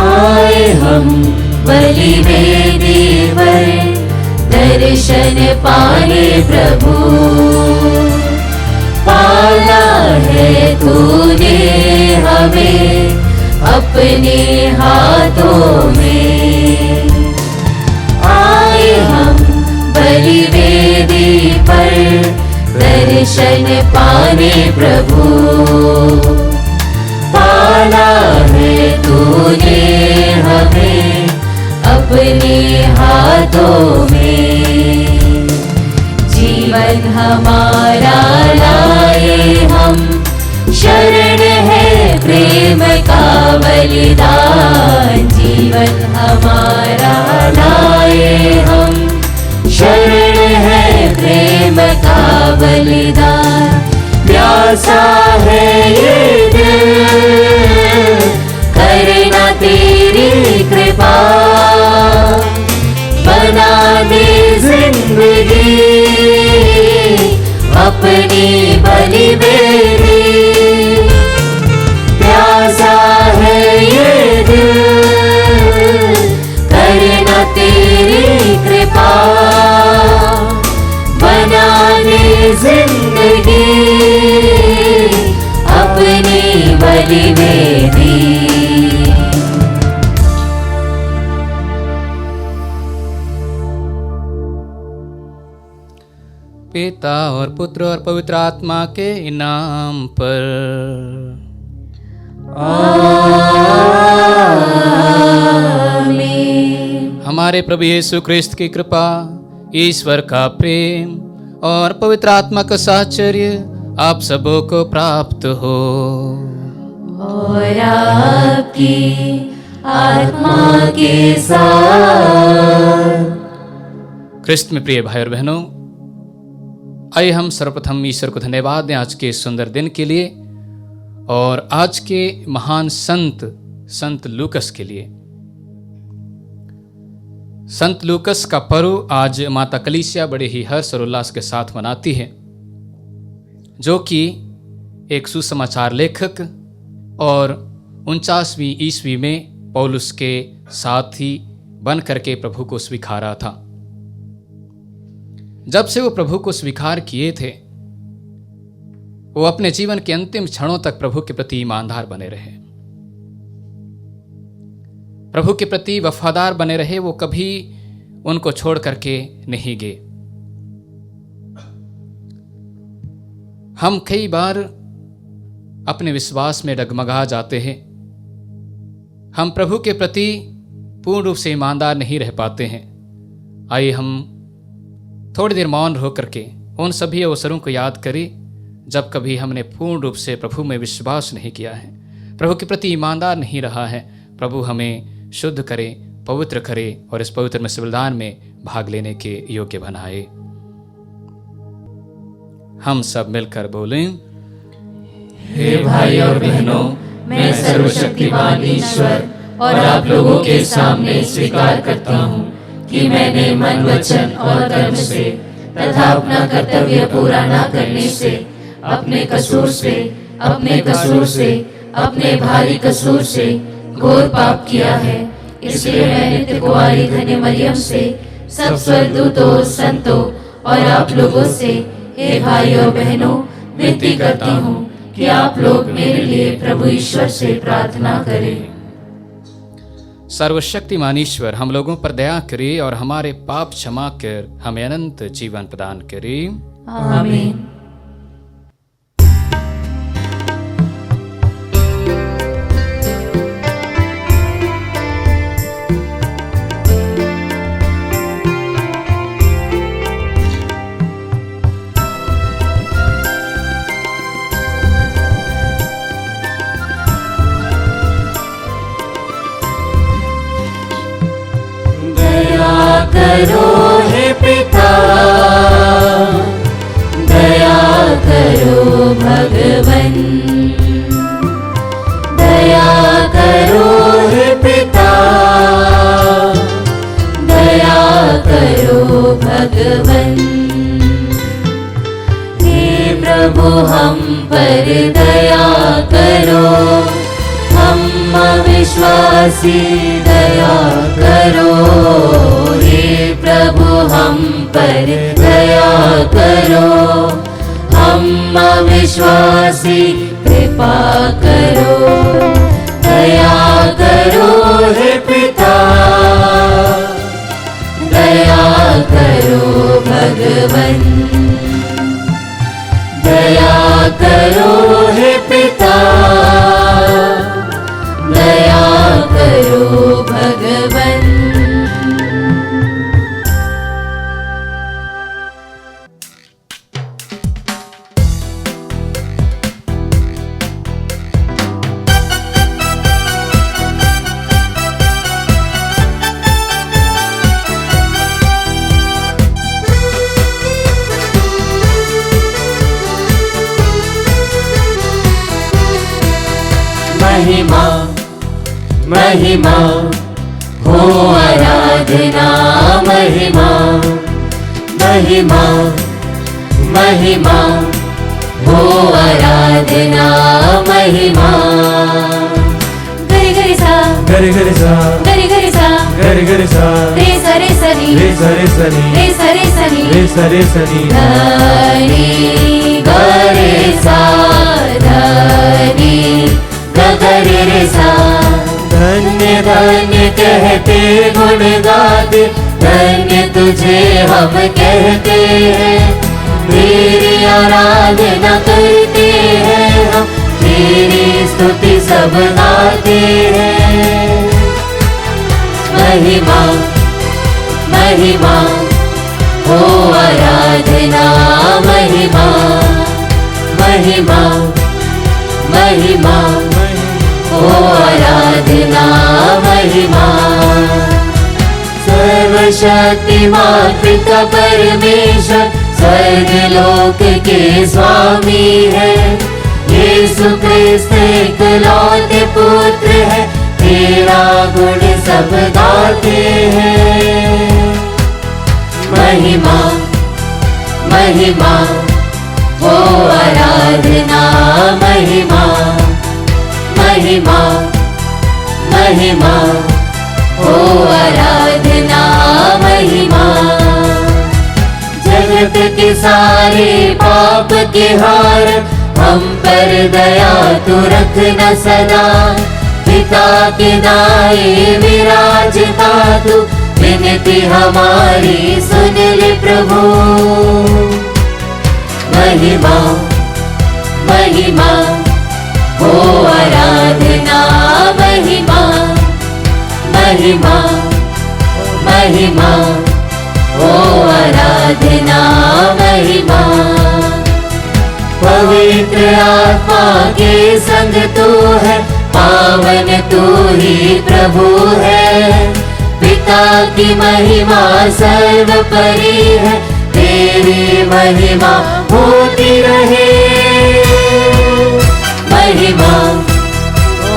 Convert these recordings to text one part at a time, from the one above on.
आए हम बलिवेदी पर दर्शन पाने प्रभु, पाला है तूने हमें अपने हाथों में। आए हम बलिवेदी पर दर्शन पाने प्रभु, पाला है तूने हमें अपने हाथों में। जीवन हमारा लाए हम, शरण है प्रेम का बलिदान। जीवन हमारा लाए हम, शरण है प्रेम का बलिदान। प्यासा है ये दिल, करना तेरी कृपा, बना दे जिंदगी अपनी बलिवेदी। प्यासा है ये दिल, करना तेरी कृपा, बना दे जिंदगी अपनी बलिवेदी। पिता और पुत्र और पवित्र आत्मा के नाम पर आमीन। हमारे प्रभु यीशु क्रिस्त की कृपा, ईश्वर का प्रेम और पवित्र आत्मा का साहचर्य आप सबों को प्राप्त हो। और आपकी आत्मा के साथ। क्रिस्त में प्रिय भाई और बहनों, आइए हम सर्वप्रथम ईश्वर को धन्यवाद दें आज के इस सुंदर दिन के लिए और आज के महान संत लूकस के लिए। संत लूकस का पर्व आज माता कलीसिया बड़े ही हर्ष और उल्लास के साथ मनाती है, जो कि एक सुसमाचार लेखक और 49वीं ईस्वी में पौलुस के साथी बन करके प्रभु को स्वीकारा था। जब से वो प्रभु को स्वीकार किए थे, वो अपने जीवन के अंतिम क्षणों तक प्रभु के प्रति ईमानदार बने रहे, प्रभु के प्रति वफादार बने रहे। वो कभी उनको छोड़ करके नहीं गए। हम कई बार अपने विश्वास में डगमगा जाते हैं, हम प्रभु के प्रति पूर्ण रूप से ईमानदार नहीं रह पाते हैं। आइए हम थोड़ी देर मौन रह करके उन सभी अवसरों को याद करें जब कभी हमने पूर्ण रूप से प्रभु में विश्वास नहीं किया है, प्रभु के प्रति ईमानदार नहीं रहा है। प्रभु हमें शुद्ध करे, पवित्र करे और इस पवित्र बलिदान में भाग लेने के योग्य बनाए। हम सब मिलकर बोलें, हे भाई और बहनों, मैं सर्वशक्तिमान ईश्वर और आप लोगों के सामने स्वीकार करता हूँ कि मैंने मन, वचन और कर्म से तथा अपना कर्तव्य पूरा न करने से, अपने कसूर से, अपने भारी कसूर से घोर पाप किया है। इसलिए मैं नित्य कुंवारी धन्य मरियम से, सब स्वर्गदूतों, संतों और आप लोगों से, हे भाई और बहनों, विनती करती हूँ कि आप लोग मेरे लिए प्रभु ईश्वर से प्रार्थना करें। सर्वशक्तिमान ईश्वर हम लोगों पर दया करे और हमारे पाप क्षमा कर हमें अनंत जीवन प्रदान करे। आमीन। करो हे पिता, दया करो भगवन, दया करो हे पिता, दया करो भगवन। हे प्रभु हम पर दया करो, हम अविश्वासी दया करो। हे प्रभु हम पर दया करो, हम अविश्वासी कृपा करो। दया करो हे पिता, दया करो भगवन, दया करो हे पिता, दया करो भगवन। महिमा महिमा हो आराधना, महिमा महिमा महिमा हो आराधना, महिमा। गरि गरि सा गरि गरि सा गरि गरि सा गरि गरि सा रे सा रे सा नी रे सा रे सा नी रे सा रे सा नी रे सा रे सा नी धनी गरे सा धनी गरे रे सा। धन्य धन्य कहते गुण गाते, धन्य तुझे हम कहते हैं। तेरी आराधना करते हैं हम, तेरी स्तुति सब गाते हैं। महिमा महिमा हो आराधना, महिमा महिमा महिमा हो आराधना, महिमा। सर्वशक्तिमान पिता परमेश्वर स्वर्ग लोक के स्वामी है। यीशु क्रिस्त इकलौते पुत्र है, तेरा गुण सब गाते हैं। महिमा महिमा हो आराधना, महिमा महिमा महिमा हो आराधना, महिमा। जगत के सारे पाप के हार, हम पर दया तू रखना सदा। पिता के दाएं विराजता तू, विनती हमारी सुन ले प्रभु। महिमा महिमा हो आराधना, महिमा महिमा महिमा हो आराधना, महिमा। पवित्र आत्मा के संग तू है, पावन तू ही प्रभु है। पिता की महिमा सर्वोपरि है, तेरी महिमा होती रहे। महिमा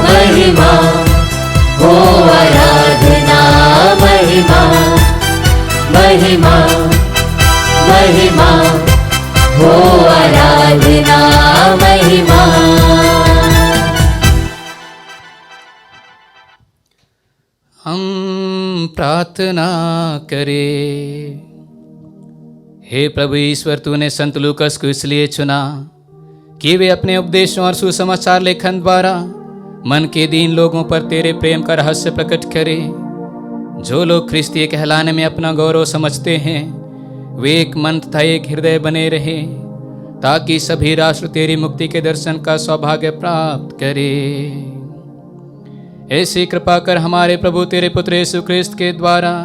महिमा हो आराधना, महिमा महिमा महिमा हो आराधना, महिमा। हम प्रार्थना करें। हे प्रभु ईश्वर, तूने संत लूकस को इसलिए चुना कि वे अपने उपदेशों और सुसमाचार लेखन द्वारा मन के दीन लोगों पर तेरे प्रेम का रहस्य प्रकट करें। जो लोग ख्रिस्तीय कहलाने में अपना गौरव समझते हैं, वे एक मन तथा एक हृदय बने रहें, ताकि सभी राष्ट्र तेरी मुक्ति के दर्शन का सौभाग्य प्राप्त करें। ऐसी कृपा कर हमारे प्रभु तेरे पुत्र यीशु क्रिस्त के द्वारा,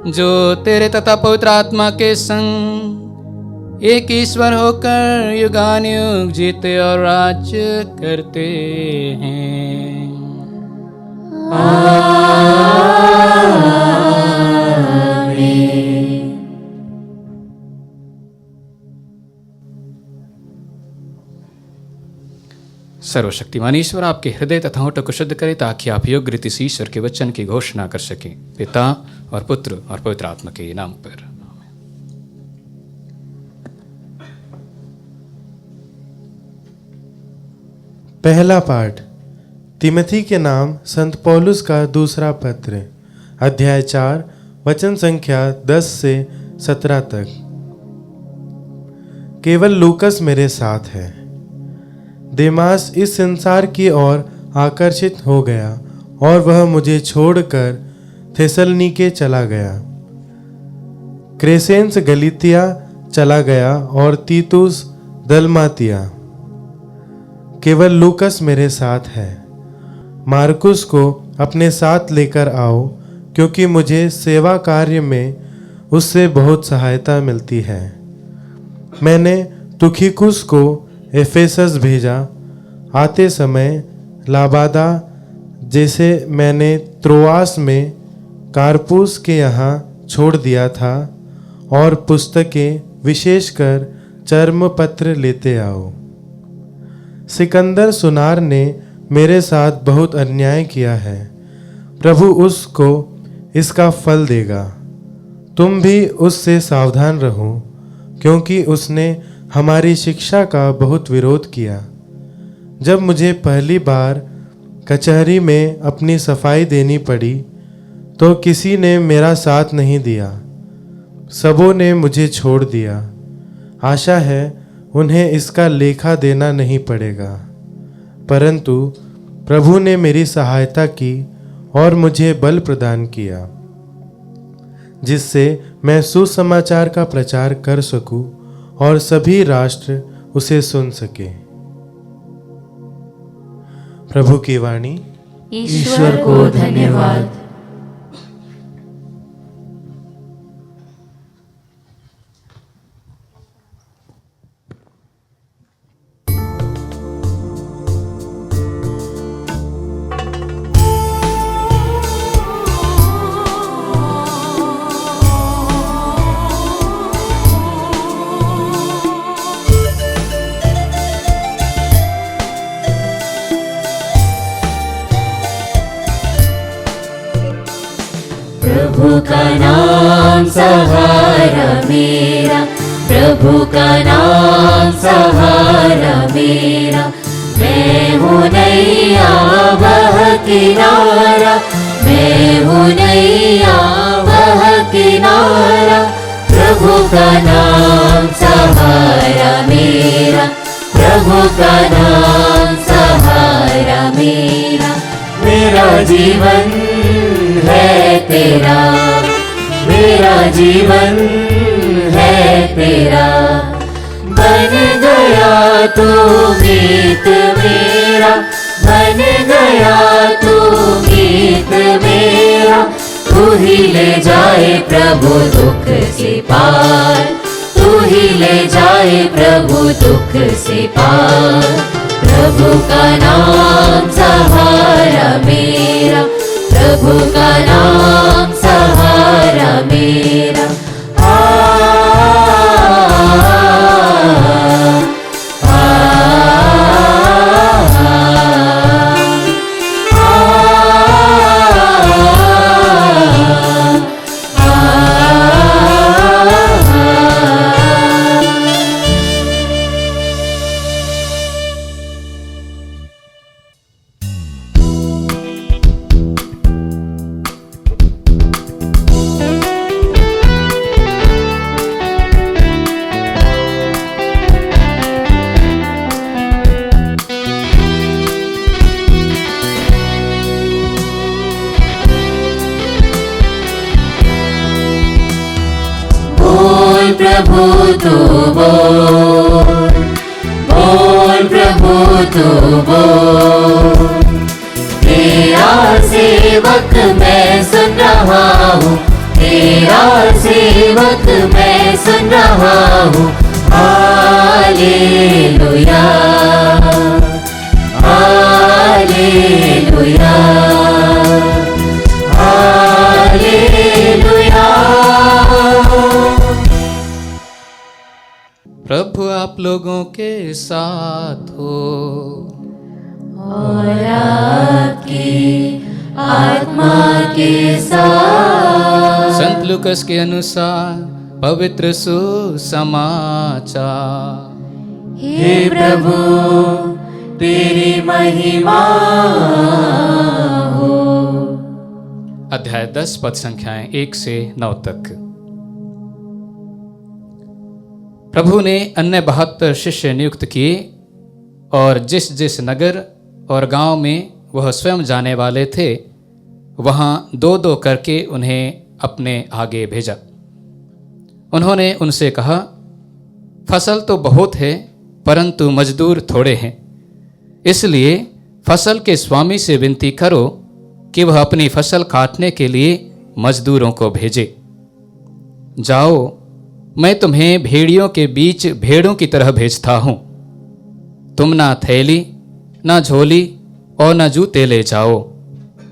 जो तेरे तथा पवित्र आत्मा के संग एक ईश्वर होकर युगानुयुग जीते और राज्य करते हैं। सर्वशक्तिमान ईश्वर आपके हृदय तथा होठों को शुद्ध करे, ताकि आप योग्य रीति से ईश्वर के वचन की घोषणा कर सकें। पिता और पुत्र और पवित्र आत्मा के नाम पर। पहला पाठ तिमोथी के नाम संत पौलुस का दूसरा पत्र, अध्याय 4, वचन संख्या 10 से 17 तक। केवल लूकस मेरे साथ है। देमास इस संसार की ओर आकर्षित हो गया और वह मुझे छोड़कर थेसलनीके चला गया। क्रेसेंस गलीतिया चला गया और तीतुस दलमातिया। केवल लूकस मेरे साथ है। मार्कुस को अपने साथ लेकर आओ, क्योंकि मुझे सेवा कार्य में उससे बहुत सहायता मिलती है। मैंने तुखिकुस को एफेसस भेजा। आते समय लाबादा, जैसे मैंने त्रोआस में कारपूस के यहाँ छोड़ दिया था, और पुस्तकें विशेषकर चर्म पत्र लेते आओ। सिकंदर सुनार ने मेरे साथ बहुत अन्याय किया है। प्रभु उसको इसका फल देगा। तुम भी उससे सावधान रहो, क्योंकि उसने हमारी शिक्षा का बहुत विरोध किया। जब मुझे पहली बार कचहरी में अपनी सफाई देनी पड़ी, तो किसी ने मेरा साथ नहीं दिया। सबों ने मुझे छोड़ दिया। आशा है उन्हें इसका लेखा देना नहीं पड़ेगा, परंतु प्रभु ने मेरी सहायता की और मुझे बल प्रदान किया, जिससे मैं सुसमाचार का प्रचार कर सकूं और सभी राष्ट्र उसे सुन सके। प्रभु की वाणी। ईश्वर को धन्यवाद। प्रभु का नाम सहारा मेरा, प्रभु का नाम सहारा मेरा। मैं हूँ नैया वह किनारा, मैं हूँ नैया वह किनारा। प्रभु का नाम सहारा मेरा, प्रभु का नाम सहारा मेरा। मेरा जीवन है तेरा, मेरा जीवन है तेरा। बन गया तू मीत मेरा, बन गया तू मीत मेरा। तू ही ले जाए प्रभु दुख से पार, तू ही ले जाए प्रभु दुख से पार। प्रभु का नाम सहारा मेरा, प्रभु का नाम सहारा मेरा। प्रभु तू बोल, बोल प्रभु तू बोल। तेरा सेवक मैं सुन रहा हूँ, तेरा सेवक मैं सुन रहा हूँ। Hallelujah, hallelujah, hallelujah. प्रभु आप लोगों के साथ हो और आपकी आत्मा के साथ। संत लूकस के अनुसार पवित्र सुसमाचार। हे प्रभु तेरी महिमा हो। अध्याय 10 पद संख्याएं 1 से 9 तक। प्रभु ने अन्य 72 शिष्य नियुक्त किए और जिस जिस नगर और गांव में वह स्वयं जाने वाले थे वहां दो दो करके उन्हें अपने आगे भेजा। उन्होंने उनसे कहा, फसल तो बहुत है परंतु मजदूर थोड़े हैं, इसलिए फसल के स्वामी से विनती करो कि वह अपनी फसल काटने के लिए मजदूरों को भेजे। जाओ, मैं तुम्हें भेड़ियों के बीच भेड़ों की तरह भेजता हूं। तुम ना थैली, ना झोली और ना जूते ले जाओ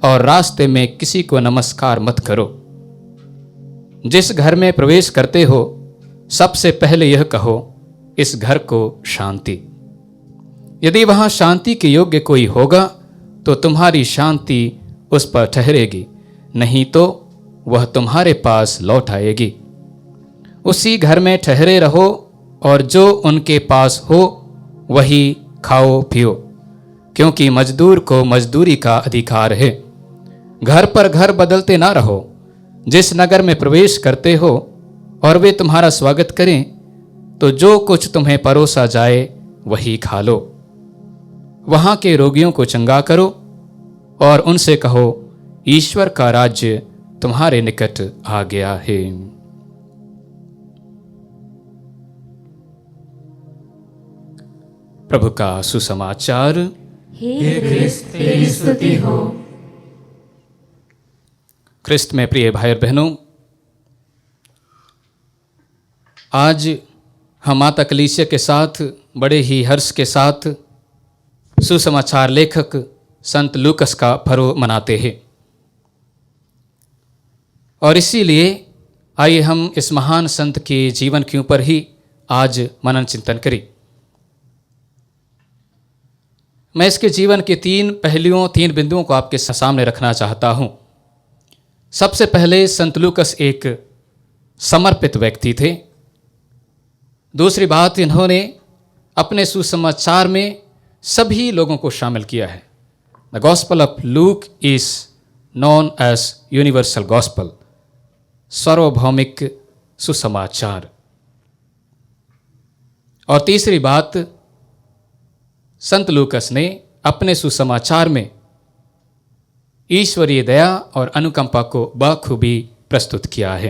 और रास्ते में किसी को नमस्कार मत करो। जिस घर में प्रवेश करते हो सबसे पहले यह कहो, इस घर को शांति। यदि वहां शांति के योग्य कोई होगा तो तुम्हारी शांति उस पर ठहरेगी, नहीं तो वह तुम्हारे पास लौट आएगी। उसी घर में ठहरे रहो और जो उनके पास हो वही खाओ पियो, क्योंकि मजदूर को मजदूरी का अधिकार है। घर पर घर बदलते ना रहो। जिस नगर में प्रवेश करते हो और वे तुम्हारा स्वागत करें तो जो कुछ तुम्हें परोसा जाए वही खा लो। वहां के रोगियों को चंगा करो और उनसे कहो, ईश्वर का राज्य तुम्हारे निकट आ गया है। प्रभु का सुसमाचार। हे क्रिस्त तेरी स्तुति हो। क्रिस्त में प्रिय भाई और बहनों, आज हम माता कलीसिया के साथ बड़े ही हर्ष के साथ सुसमाचार लेखक संत लूकस का पर्व मनाते हैं और इसीलिए आइए हम इस महान संत के जीवन के ऊपर ही आज मनन चिंतन करें। मैं इसके जीवन के 3 बिंदुओं को आपके सामने रखना चाहता हूं। सबसे पहले संत लूकस एक समर्पित व्यक्ति थे। दूसरी बात, इन्होंने अपने सुसमाचार में सभी लोगों को शामिल किया है। The gospel of Luke is known as universal gospel, सार्वभौमिक सुसमाचार। और तीसरी बात, संत लूकस ने अपने सुसमाचार में ईश्वरीय दया और अनुकंपा को बखूबी प्रस्तुत किया है।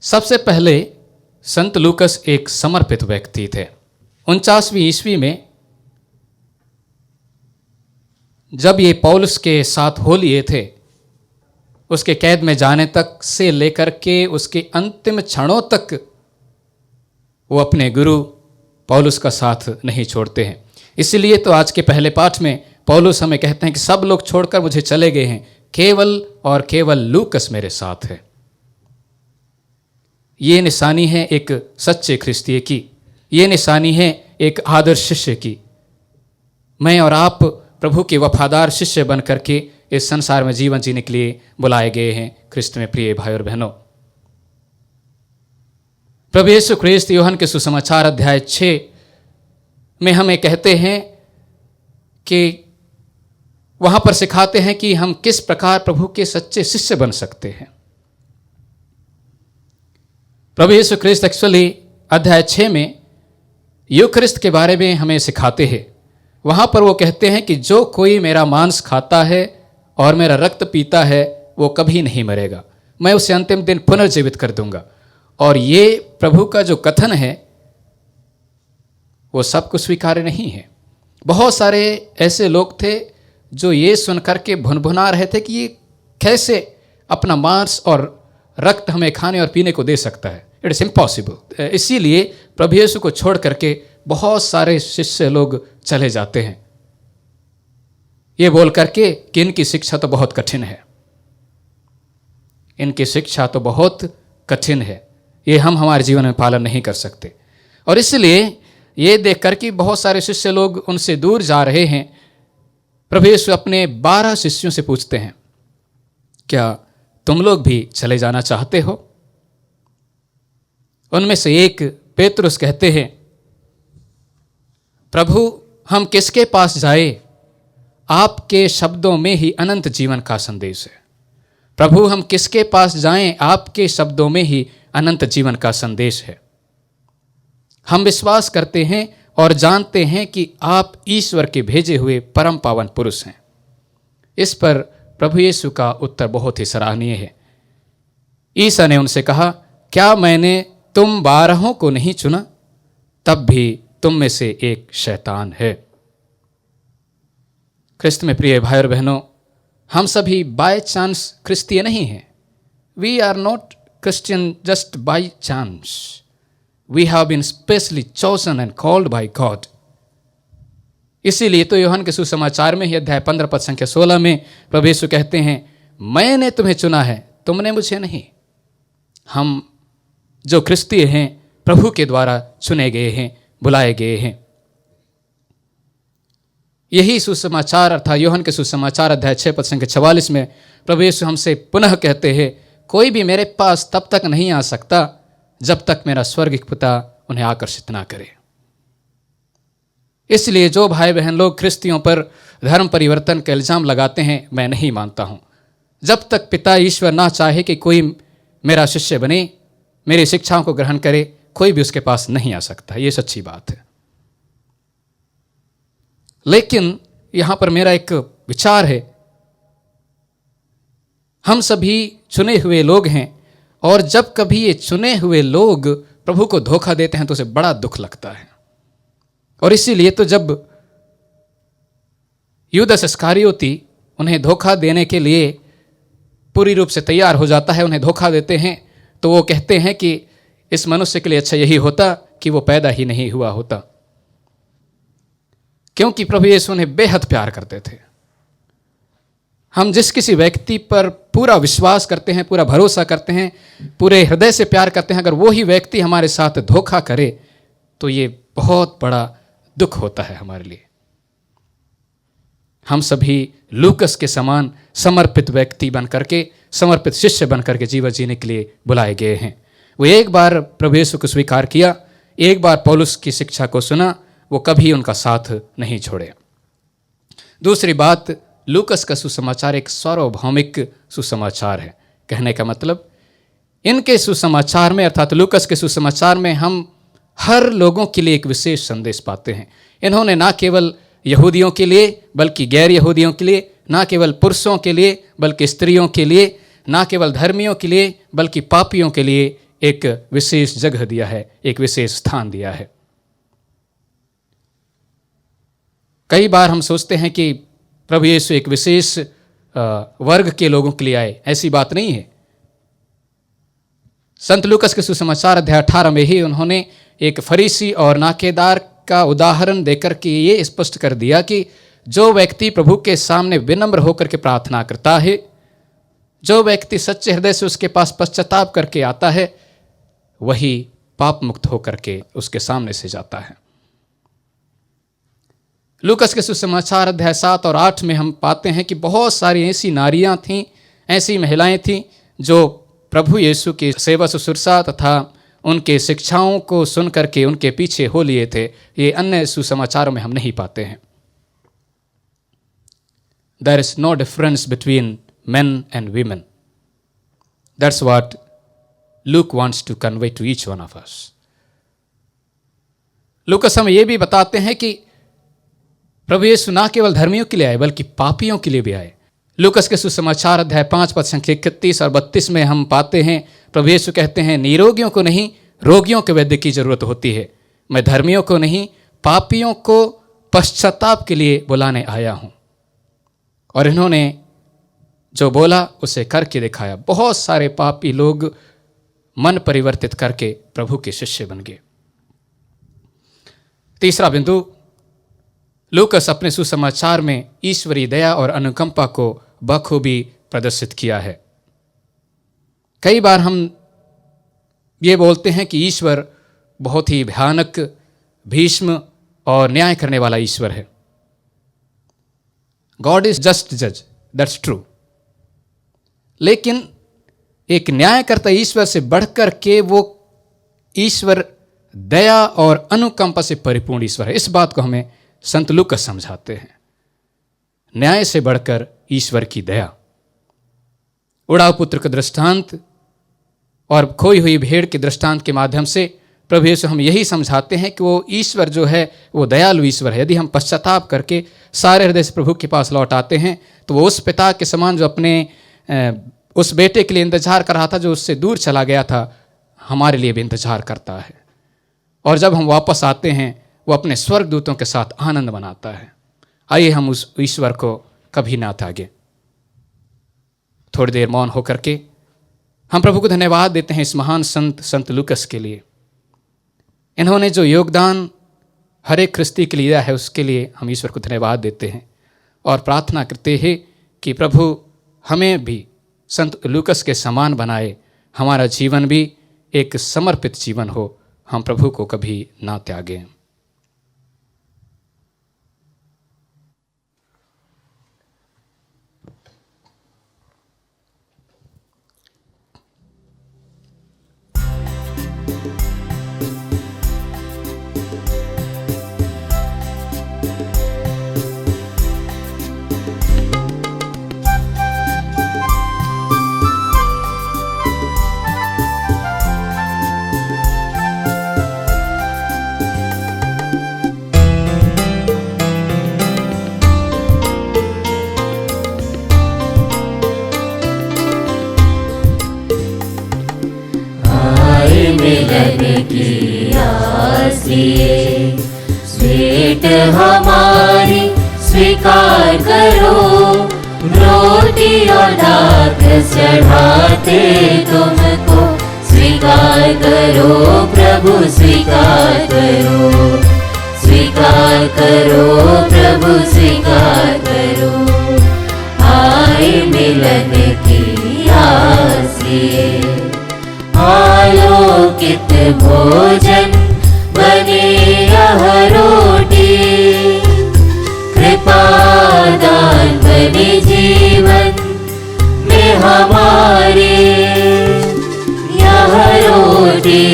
सबसे पहले संत लूकस एक समर्पित व्यक्ति थे। 49वीं ईस्वी में जब ये पौलुस के साथ हो लिए थे, उसके कैद में जाने तक से लेकर के उसके अंतिम क्षणों तक वो अपने गुरु पौलुस का साथ नहीं छोड़ते हैं। इसलिए तो आज के पहले पाठ में पौलुस हमें कहते हैं कि सब लोग छोड़कर मुझे चले गए हैं, केवल और केवल लूकस मेरे साथ है। ये निशानी है एक सच्चे ख्रिस्तीय की, ये निशानी है एक आदर्श शिष्य की। मैं और आप प्रभु के वफादार शिष्य बन करके इस संसार में जीवन जीने के लिए बुलाए गए हैं। ख्रिस्त में प्रिय भाई और बहनों, प्रभु यीशु ख्रिस्त यूहन्ना के सुसमाचार अध्याय 6 में हमें कहते हैं कि वहां पर सिखाते हैं कि हम किस प्रकार प्रभु के सच्चे शिष्य बन सकते हैं। प्रभु यीशु ख्रिस्त एक्चुअली अध्याय 6 में यूखरिस्त के बारे में हमें सिखाते हैं। वहां पर वो कहते हैं कि जो कोई मेरा मांस खाता है और मेरा रक्त पीता है वो कभी नहीं मरेगा, मैं उसे अंतिम दिन पुनर्जीवित कर दूंगा। और ये प्रभु का जो कथन है वो सबको स्वीकार्य नहीं है। बहुत सारे ऐसे लोग थे जो ये सुनकर के भुनभुना रहे थे कि ये कैसे अपना मांस और रक्त हमें खाने और पीने को दे सकता है, इट इज इम्पॉसिबल। इसीलिए प्रभु यीशु को छोड़ करके बहुत सारे शिष्य लोग चले जाते हैं, ये बोल करके कि इनकी शिक्षा तो बहुत कठिन है, इनकी शिक्षा तो बहुत कठिन है, ये हम हमारे जीवन में पालन नहीं कर सकते। और इसलिए ये देख कर कि बहुत सारे शिष्य लोग उनसे दूर जा रहे हैं, प्रभु यीशु अपने 12 शिष्यों से पूछते हैं, क्या तुम लोग भी चले जाना चाहते हो? उनमें से एक पेतरुस कहते हैं, प्रभु हम किसके पास जाए? आपके शब्दों में ही अनंत जीवन का संदेश है। प्रभु, हम किसके पास जाएं? आपके शब्दों में ही अनंत जीवन का संदेश है। हम विश्वास करते हैं और जानते हैं कि आप ईश्वर के भेजे हुए परम पावन पुरुष हैं। इस पर प्रभु यीशु का उत्तर बहुत ही सराहनीय है। ईसा ने उनसे कहा, क्या मैंने तुम 12 को नहीं चुना? तब भी तुम में से एक शैतान है। ख्रिस्त में प्रिय भाई और बहनों, हम सभी बाय चांस क्रिस्तीय नहीं हैं। We are not Christian just by chance. We have been specially chosen and called by God. इसीलिए तो यूहन्ना के सुसमाचार में ही अध्याय 15 पद संख्या 16 में प्रभु यीशु कहते हैं, मैंने तुम्हें चुना है, तुमने मुझे नहीं। हम जो क्रिस्तीय हैं प्रभु के द्वारा चुने गए हैं, बुलाए गए हैं। यही सुसमाचार अर्थात यूहन्ना के सुसमाचार अध्याय 6 पद संख्या 44 में प्रभु यीशु हमसे पुनः कहते हैं, कोई भी मेरे पास तब तक नहीं आ सकता जब तक मेरा स्वर्गिक पिता उन्हें आकर्षित ना करे। इसलिए जो भाई बहन लोग ख्रिस्तियों पर धर्म परिवर्तन का इल्जाम लगाते हैं, मैं नहीं मानता हूं। जब तक पिता ईश्वर ना चाहे कि कोई मेरा शिष्य बने, मेरी शिक्षाओं को ग्रहण करे, कोई भी उसके पास नहीं आ सकता। ये सच्ची बात है। लेकिन यहां पर मेरा एक विचार है, हम सभी चुने हुए लोग हैं और जब कभी ये चुने हुए लोग प्रभु को धोखा देते हैं तो उसे बड़ा दुख लगता है। और इसीलिए तो जब यूदास इस्करियोती उन्हें धोखा देने के लिए पूरी रूप से तैयार हो जाता है, उन्हें धोखा देते हैं, तो वो कहते हैं कि इस मनुष्य के लिए अच्छा यही होता कि वो पैदा ही नहीं हुआ होता, क्योंकि प्रभु यीशु उन्हें बेहद प्यार करते थे। हम जिस किसी व्यक्ति पर पूरा विश्वास करते हैं, पूरा भरोसा करते हैं, पूरे हृदय से प्यार करते हैं, अगर वो ही व्यक्ति हमारे साथ धोखा करे तो ये बहुत बड़ा दुख होता है हमारे लिए। हम सभी लूकस के समान समर्पित व्यक्ति बन करके, समर्पित शिष्य बन करके जीवन जीने के लिए बुलाए गए हैं। वो एक बार प्रभु यीशु को स्वीकार किया, एक बार पौलुस की शिक्षा को सुना, वो कभी उनका साथ नहीं छोड़े। दूसरी बात, लूकस का सुसमाचार एक सार्वभौमिक सुसमाचार है। कहने का मतलब, इनके सुसमाचार में अर्थात लूकस के सुसमाचार में हम हर लोगों के लिए एक विशेष संदेश पाते हैं। इन्होंने ना केवल यहूदियों के लिए बल्कि गैर यहूदियों के लिए, ना केवल पुरुषों के लिए बल्कि स्त्रियों के लिए, ना केवल धर्मियों के लिए बल्कि पापियों के लिए एक विशेष जगह दिया है, एक विशेष स्थान दिया है। कई बार हम सोचते हैं कि प्रभु यीशु एक विशेष वर्ग के लोगों के लिए आए, ऐसी बात नहीं है। संत लूकस के सुसमाचार अध्याय 18 में ही उन्होंने एक फरीसी और नाकेदार का उदाहरण देकर के ये स्पष्ट कर दिया कि जो व्यक्ति प्रभु के सामने विनम्र होकर के प्रार्थना करता है, जो व्यक्ति सच्चे हृदय से उसके पास पश्चाताप करके आता है, वही पाप मुक्त होकर के उसके सामने से जाता है। लूकस के सुसमाचार अध्याय 7 और 8 में हम पाते हैं कि बहुत सारी ऐसी नारियां थीं, ऐसी महिलाएं थीं जो प्रभु यीशु की सेवा शुश्रूषा तथा उनके शिक्षाओं को सुन करके उनके पीछे हो लिए थे। ये अन्य सुसमाचारों में हम नहीं पाते हैं। There is no difference between men and women. That's what Luke wants to convey to each one of us. लूकस हमें यह भी बताते हैं कि प्रभु यीशु ना केवल धर्मियों के लिए आए बल्कि पापियों के लिए भी आए। लूकस के सुसमाचार अध्याय 5 पद संख्या 31 और 32 में हम पाते हैं प्रभु यीशु कहते हैं, निरोगियों को नहीं रोगियों के वैद्य की जरूरत होती है। मैं धर्मियों को नहीं पापियों को पश्चाताप के लिए बुलाने आया हूं। और इन्होंने जो बोला उसे करके दिखाया। बहुत सारे पापी लोग मन परिवर्तित करके प्रभु के शिष्य बन गए। तीसरा बिंदु, लूकस अपने सुसमाचार में ईश्वरीय दया और अनुकंपा को बखूबी प्रदर्शित किया है। कई बार हम ये बोलते हैं कि ईश्वर बहुत ही भयानक, भीष्म और न्याय करने वाला ईश्वर है। गॉड इज जस्ट जज, दैट्स ट्रू। लेकिन एक न्यायकर्ता ईश्वर से बढ़कर के वो ईश्वर दया और अनुकंपा से परिपूर्ण ईश्वर है। इस बात को हमें संत लूकस समझाते हैं। न्याय से बढ़कर ईश्वर की दया। उड़ाव पुत्र का दृष्टांत और खोई हुई भेड़ के दृष्टांत के माध्यम से प्रभु यीशु हम यही समझाते हैं कि वो ईश्वर जो है वो दयालु ईश्वर है। यदि हम पश्चाताप करके सारे हृदय से प्रभु के पास लौट आते हैं तो वो उस पिता के समान जो अपने उस बेटे के लिए इंतजार कर रहा था, जो उससे दूर चला गया था, हमारे लिए भी इंतजार करता है। और जब हम वापस आते हैं वो अपने स्वर्गदूतों के साथ आनंद मनाता है। आइए हम उस ईश्वर को कभी ना त्यागें। थोड़ी देर मौन होकर के हम प्रभु को धन्यवाद देते हैं इस महान संत लूकस के लिए। इन्होंने जो योगदान हर एक ख्रिस्ती के लिए दिया है उसके लिए हम ईश्वर को धन्यवाद देते हैं और प्रार्थना करते हैं कि प्रभु हमें भी संत लूकस के समान बनाए, हमारा जीवन भी एक समर्पित जीवन हो, हम प्रभु को कभी ना त्यागें। मिलन की आसिए स्वीट हमारी स्वीकार करो, रोटी और दाख चढ़ाते तुमको स्वीकार करो प्रभु, स्वीकार करो, स्वीकार करो प्रभु, स्वीकार करो। आए मिलन की आसिए आलोकित भोजन बने यह रोटी, कृपादान बने जीवन में हमारे। यह रोटी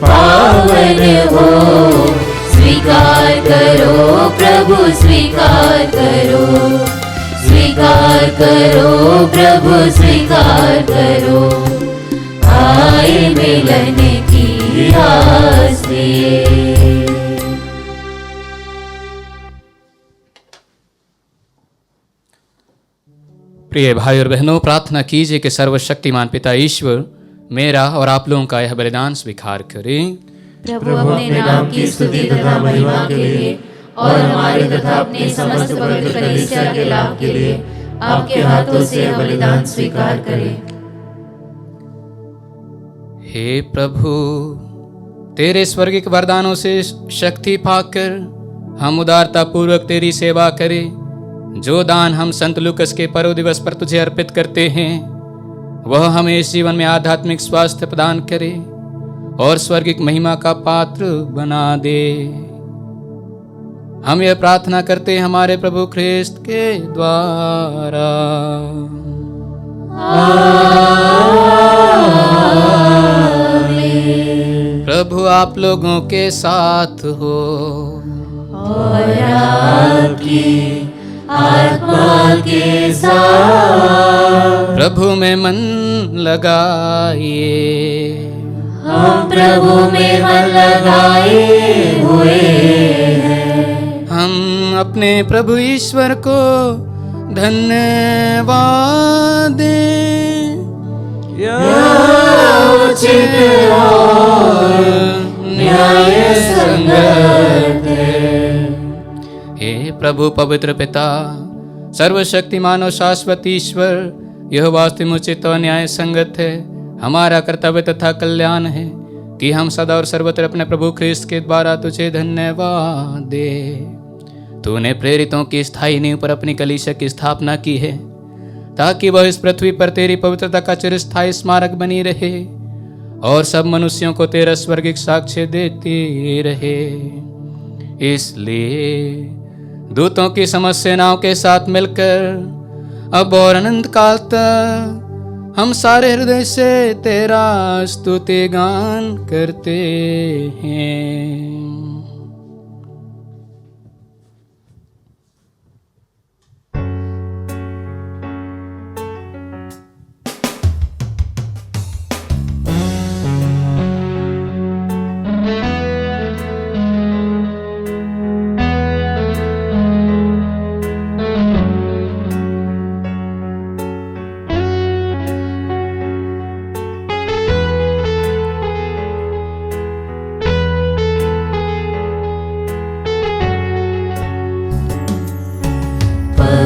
पावन हो, स्वीकार करो प्रभु, स्वीकार करो, स्वीकार करो प्रभु, स्वीकार करो। आए मिलन की आसिए। प्रिय भाई और बहनों, प्रार्थना कीजिए कि सर्वशक्तिमान पिता ईश्वर मेरा और आप लोगों का यह बलिदान स्वीकार करें। प्रभु अपने नाम की स्तुति तथा महिमा के लिए और हमारे तथा अपने समस्त पवित्र कलीसिया के लाभ के लिए आपके हाथों से यह बलिदान स्वीकार करें। हे प्रभु, तेरे स्वर्गिक वरदानों से शक्ति पाकर हम उदारता पूर्वक तेरी सेवा करें। जो दान हम संत लूकस के पर्व दिवस पर तुझे अर्पित करते हैं वह हमें इस जीवन में आध्यात्मिक स्वास्थ्य प्रदान करे और स्वर्गिक महिमा का पात्र बना दे। हम यह प्रार्थना करते हैं हमारे प्रभु ख्रिस्त के द्वारा। प्रभु आप लोगों के साथ हो और आपकी आत्मा के साथ। प्रभु में मन लगाइए। हम प्रभु में मन लगाए हुए हैं। हम अपने प्रभु ईश्वर को धन्यवाद दें। उचित और न्याय संगत है। हे प्रभु पवित्र पिता, सर्वशक्तिमान और शाश्वत ईश्वर, यह वास्तव उचित और न्याय संगत है, हमारा कर्तव्य तथा कल्याण है कि हम सदा और सर्वत्र अपने प्रभु ख्रिस्त के द्वारा तुझे धन्यवाद दे। तूने प्रेरितों की स्थायी नींव पर अपनी कलीसिया की स्थापना की है ताकि वह इस पृथ्वी पर तेरी पवित्रता का चिरस्थायी स्मारक बनी रहे और सब मनुष्यों को तेरा स्वर्गिक साक्ष्य देती रहे। इसलिए दूतों की समस्त सेनाओं के साथ मिलकर अब और अनंत काल तक हम सारे हृदय से तेरा स्तुति गान करते हैं।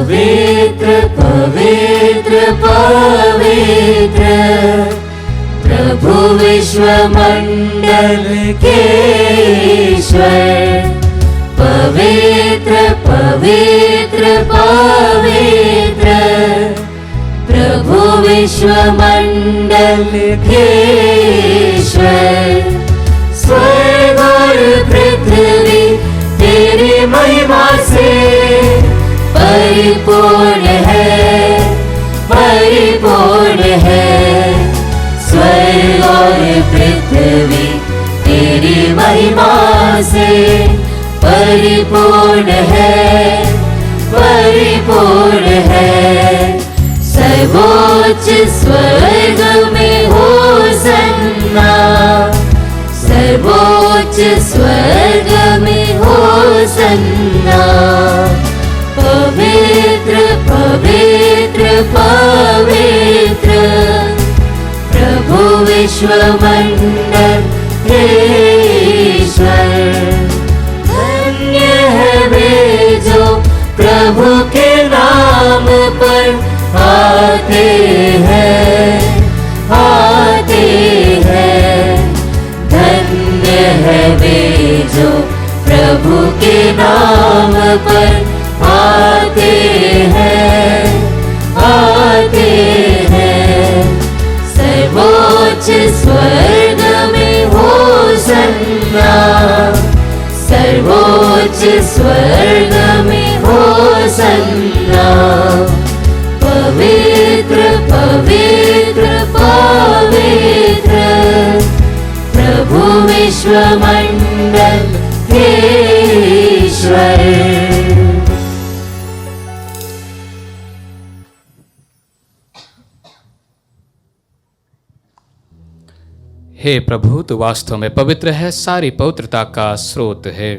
पवित्र पवित्र पवित्र प्रभु विश्व मंडल के ईश्वर। पवित्र पवित्र पवित्र प्रभु विश्व मंडल के ईश्वर। स्वर्ग और पृथ्वी तेरी महिमा से परिपूर्ण है, परिपूर्ण है। स्वर्ग और पृथ्वी तेरी महिमा से परिपूर्ण है, परिपूर्ण है। सर्वोच्च स्वर्ग में होसन्ना, सर्वोच्च स्वर्ग में होसन्ना। पवित्र पवित्र पवित्र प्रभु विश्व मंडल के ईश्वर। धन्य है वे जो प्रभु के नाम पर आते हैं, आते हैं। धन्य है वे जो प्रभु के नाम पर आते हैं, आते हैं। सर्वोच्च स्वर्ग में होसन्ना, सर्वोच्च स्वर्ग में होसन्ना। पवित्र पवित्र पवित्र प्रभु विश्व मंडल के ईश्वर। हे प्रभु, तू वास्तव में पवित्र है, सारी पवित्रता का स्रोत है।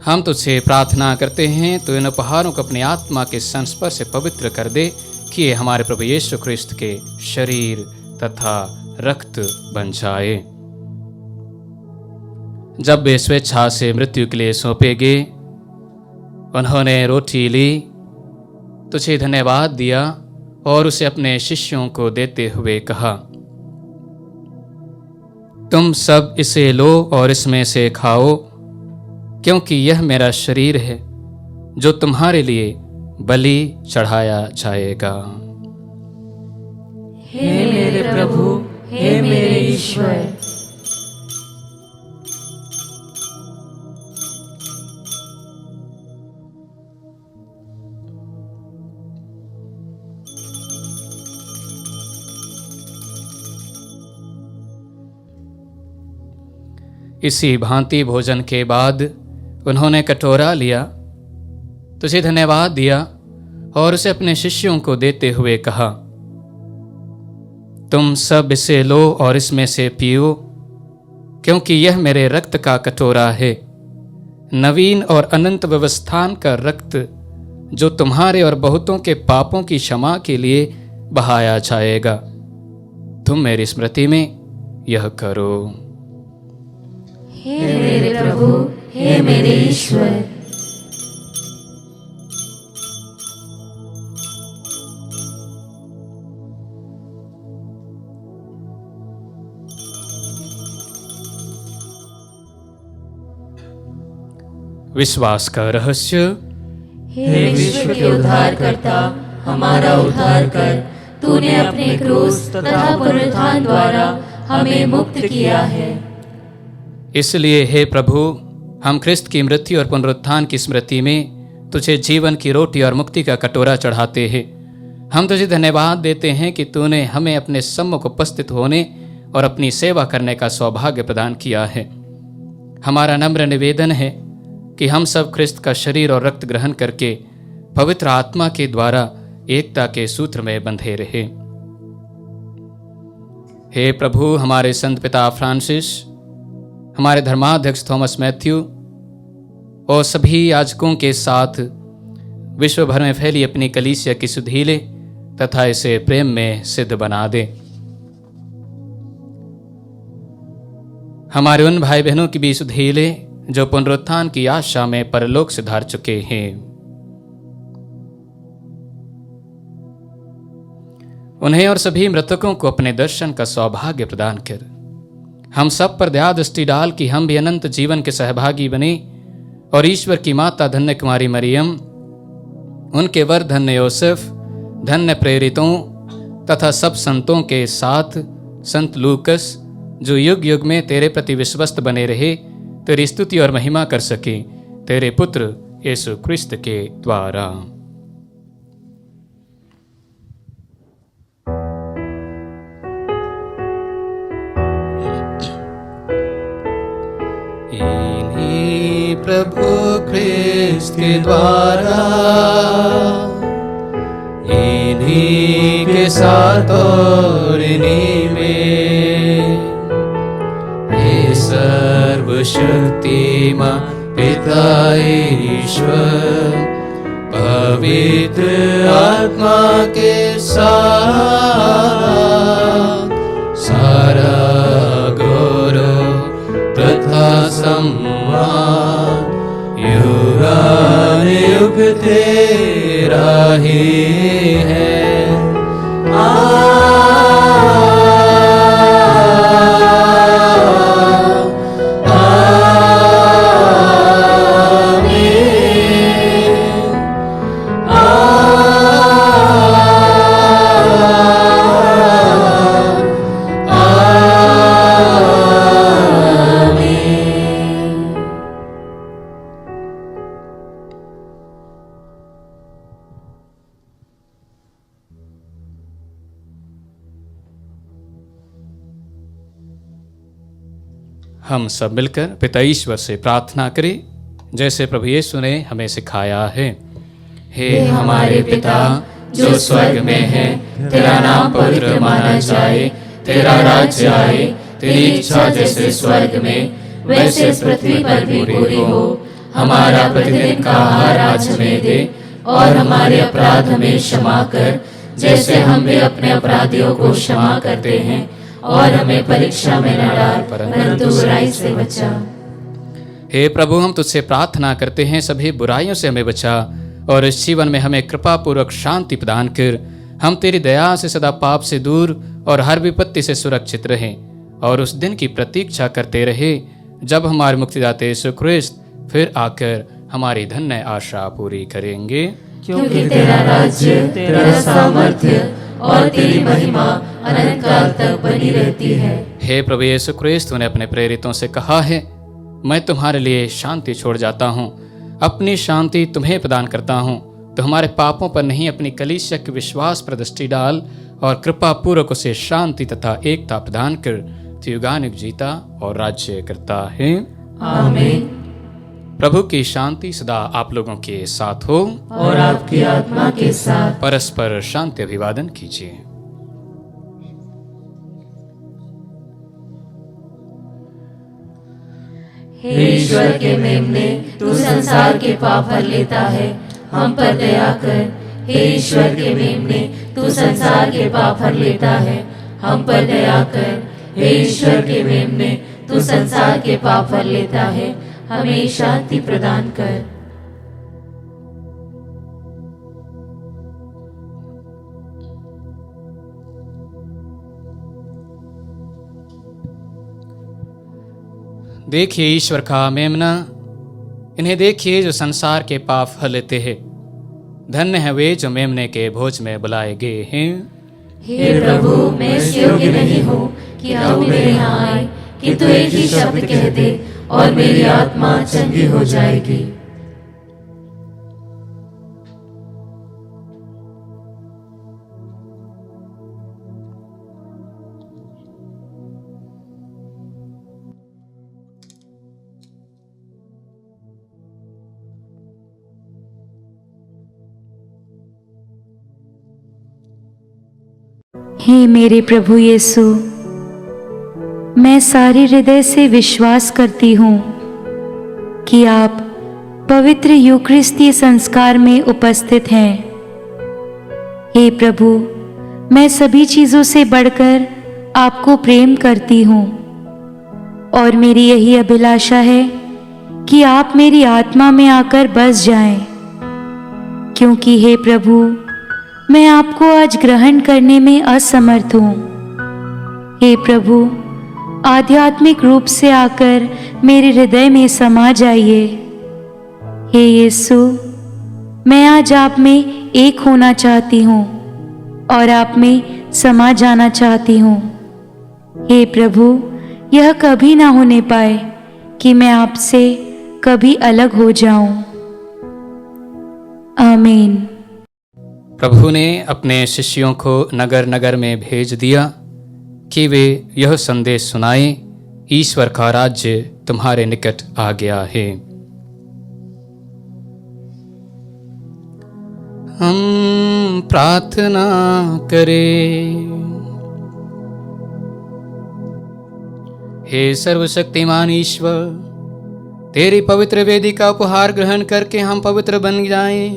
हम तुझसे प्रार्थना करते हैं तो इन उपहारों को अपनी आत्मा के संस्पर्श से पवित्र कर दे कि ये हमारे प्रभु यीशु ख्रिस्त के शरीर तथा रक्त बन जाए। जब वे स्वेच्छा से मृत्यु के लिए सौंपे गए, उन्होंने रोटी ली, तुझे धन्यवाद दिया और उसे अपने शिष्यों को देते हुए कहा, तुम सब इसे लो और इसमें से खाओ, क्योंकि यह मेरा शरीर है जो तुम्हारे लिए बलि चढ़ाया जाएगा। हे मेरे प्रभु, हे मेरे ईश्वर। इसी भांति भोजन के बाद उन्होंने कटोरा लिया, तुझे धन्यवाद दिया और उसे अपने शिष्यों को देते हुए कहा, तुम सब इसे लो और इसमें से पियो, क्योंकि यह मेरे रक्त का कटोरा है, नवीन और अनंत व्यवस्थान का रक्त, जो तुम्हारे और बहुतों के पापों की क्षमा के लिए बहाया जाएगा। तुम मेरी स्मृति में यह करो। हे मेरे प्रभु, हे मेरे ईश्वर। विश्वास का रहस्य। हे विश्व के उद्धारकर्ता, हमारा उद्धार कर। तूने अपने क्रूस तथा पुनरुत्थान द्वारा हमें मुक्त किया है। इसलिए हे प्रभु, हम ख्रिस्त की मृत्यु और पुनरुत्थान की स्मृति में तुझे जीवन की रोटी और मुक्ति का कटोरा चढ़ाते हैं। हम तुझे धन्यवाद देते हैं कि तूने हमें अपने सम्मुख उपस्थित होने और अपनी सेवा करने का सौभाग्य प्रदान किया है। हमारा नम्र निवेदन है कि हम सब ख्रिस्त का शरीर और रक्त ग्रहण करके पवित्र आत्मा के द्वारा एकता के सूत्र में बंधे रहे। हे प्रभु, हमारे संत पिता फ्रांसिस, हमारे धर्माध्यक्ष थॉमस मैथ्यू और सभी याजकों के साथ विश्व भर में फैली अपनी कलीसिया की सुधीले तथा इसे प्रेम में सिद्ध बना दे। हमारे उन भाई बहनों की भी सुधीले जो पुनरुत्थान की आशा में परलोक सिधार चुके हैं। उन्हें और सभी मृतकों को अपने दर्शन का सौभाग्य प्रदान कर हम सब पर दया दृष्टि डाल कि हम भी अनंत जीवन के सहभागी बने और ईश्वर की माता धन्य कुमारी मरियम, उनके वर धन्य योसेफ, धन्य प्रेरितों तथा सब संतों के साथ संत लूकस, जो युग युग में तेरे प्रति विश्वस्त बने रहे, तेरी स्तुति और महिमा कर सके, तेरे पुत्र यीशु क्रिस्त के द्वारा। इन्हीं प्रभु क्रिस्त के द्वारा, इन्हीं के साथ और इन्हीं में, हे सर्वशक्तिमान पिता ईश्वर, पवित्र आत्मा के साथ सारा गौरव तथा सम्मान युगानुयुग तेरा ही है। हम सब मिलकर पिता ईश्वर से प्रार्थना करें, जैसे प्रभु यीशु ने हमें सिखाया है। हे हमारे पिता जो स्वर्ग में है, तेरा नाम पवित्र माना जाए, तेरा राज्य आए, तेरी इच्छा जैसे स्वर्ग में वैसे पृथ्वी पर भी पूरी हो। हमारा प्रतिदिन का आहार आज हमें दे, और हमारे अपराध हमें क्षमा कर, जैसे हम भी अपने अपराधियों को क्षमा करते हैं, और हमें परीक्षा में न डाल, परंतु बुराई से बचा। हे प्रभु, हम तुझसे प्रार्थना करते हैं, सभी बुराइयों से हमें बचा और इस जीवन में हमें कृपा पूर्वक शांति प्रदान कर। हम तेरी दया से सदा पाप से दूर और हर विपत्ति से सुरक्षित रहें, और उस दिन की प्रतीक्षा करते रहे जब हमारे मुक्तिदाता यीशु क्रिस्त फिर आकर हमारी धन्य आशा पूरी करेंगे। क्योंकि तेरा राज्य, तेरा सामर्थ्य और तेरी महिमा अनंत काल तक बनी रहती है। हे प्रभु यीशु क्रिस्त, तूने अपने प्रेरितों से कहा है, मैं तुम्हारे लिए शांति छोड़ जाता हूँ, अपनी शांति तुम्हें प्रदान करता हूँ। तो हमारे पापों पर नहीं, अपनी कलीसिया के विश्वास पर दृष्टि डाल और कृपा पूर्वक उसे शांति तथा एकता प्रदान कर। तू युगानुयुग जीता और राज्य करता है। आमीन। प्रभु की शांति सदा आप लोगों के साथ हो और आपकी आत्मा के साथ। परस्पर शांति अभिवादन कीजिए। हे ईश्वर के मेमने, तू संसार के पाप हर लेता है, हम पर दया कर। हे ईश्वर के मेमने, तू संसार के पाप हर लेता है, हम पर दया कर। हे ईश्वर के मेमने, तू संसार के पाप हर लेता है, हमें शांति प्रदान कर। देखिए ईश्वर का मेमना, इन्हें देखिए जो संसार के पाप हर लेते हैं। धन्य है वे जो मेमने के भोज में बुलाए गए हैं। हे प्रभु, मैं इस योग्य नहीं हूँ कि तू मेरे यहाँ आए, कि तू एक ही शब्द कह दे और मेरी आत्मा चंगी हो जाएगी। हे मेरे प्रभु यीशु, मैं सारे हृदय से विश्वास करती हूँ कि आप पवित्र यूकरिस्तीय संस्कार में उपस्थित हैं। हे प्रभु, मैं सभी चीज़ों से बढ़कर आपको प्रेम करती हूँ, और मेरी यही अभिलाषा है कि आप मेरी आत्मा में आकर बस जाएं, क्योंकि हे प्रभु, मैं आपको आज ग्रहण करने में असमर्थ हूँ। हे प्रभु, आध्यात्मिक रूप से आकर मेरे हृदय में समा जाइए। हे यीशु, मैं आज आप में एक होना चाहती हूँ और आप में समा जाना चाहती हूँ। हे प्रभु, यह कभी ना होने पाए कि मैं आपसे कभी अलग हो जाऊं। आमीन। प्रभु ने अपने शिष्यों को नगर नगर में भेज दिया कि वे यह संदेश सुनाएं, ईश्वर का राज्य तुम्हारे निकट आ गया है। हम प्रार्थना करें। हे सर्वशक्तिमान ईश्वर, तेरी पवित्र वेदी का उपहार ग्रहण करके हम पवित्र बन जाएं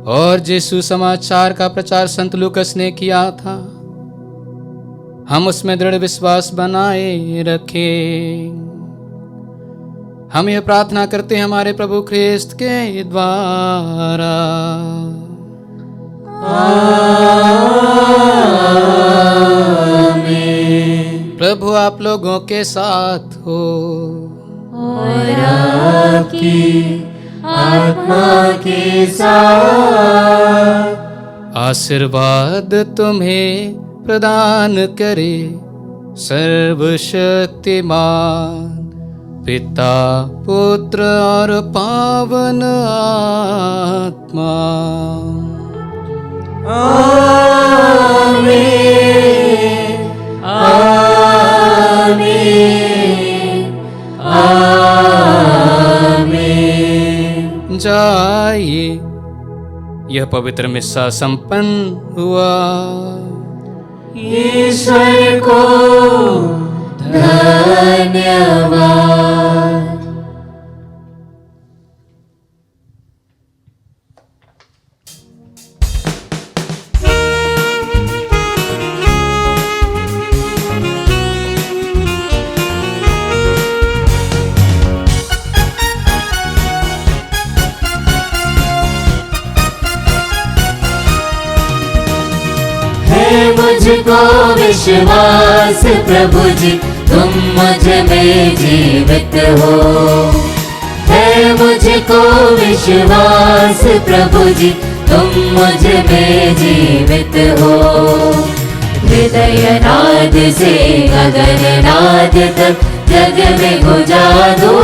और जिस सुसमाचार का प्रचार संत लूकस ने किया था, हम उसमें दृढ़ विश्वास बनाए रखें। हम यह प्रार्थना करते हैं हमारे प्रभु ख्रिस्त के द्वारा। आमीन। प्रभु आप लोगों के साथ हो और आपकी आत्मा के साथ। आशीर्वाद तुम्हें प्रदान करे सर्वशक्तिमान पिता, पुत्र और पावन आत्मा। आमीन, आमीन, आमीन। जाइए, यह पवित्र मिस्सा संपन्न हुआ। ईश्वर को धन्यवाद। मुझको विश्वास प्रभु जी, तुम मुझ में जीवित हो। है मुझको विश्वास प्रभु जी, तुम मुझ में जीवित हो। हृदय नाद से गगन नाद तक जग में गुजा दो।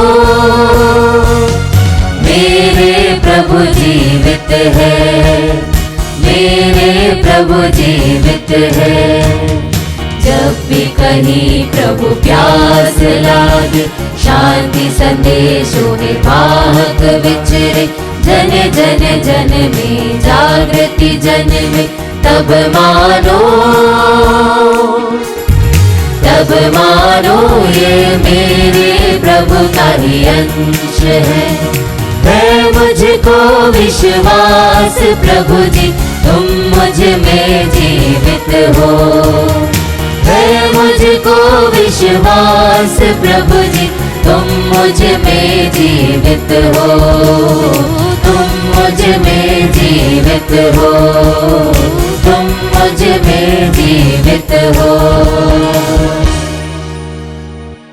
मेरे प्रभु जीवित है, मेरे प्रभु जीवित है। जब भी कहीं प्रभु प्यास लागे, शांति संदेशों निर्वाहक विचरे। जन जन जन में जागृति जन में, तब मानो ये मेरे प्रभु का ही अंश है। मुझको विश्वास प्रभु जी, तुम मुझ में जीवित हो। है मुझको विश्वास प्रभु जी, तुम मुझ में जीवित हो। तुम मुझ में जीवित हो, तुम मुझ में जीवित हो।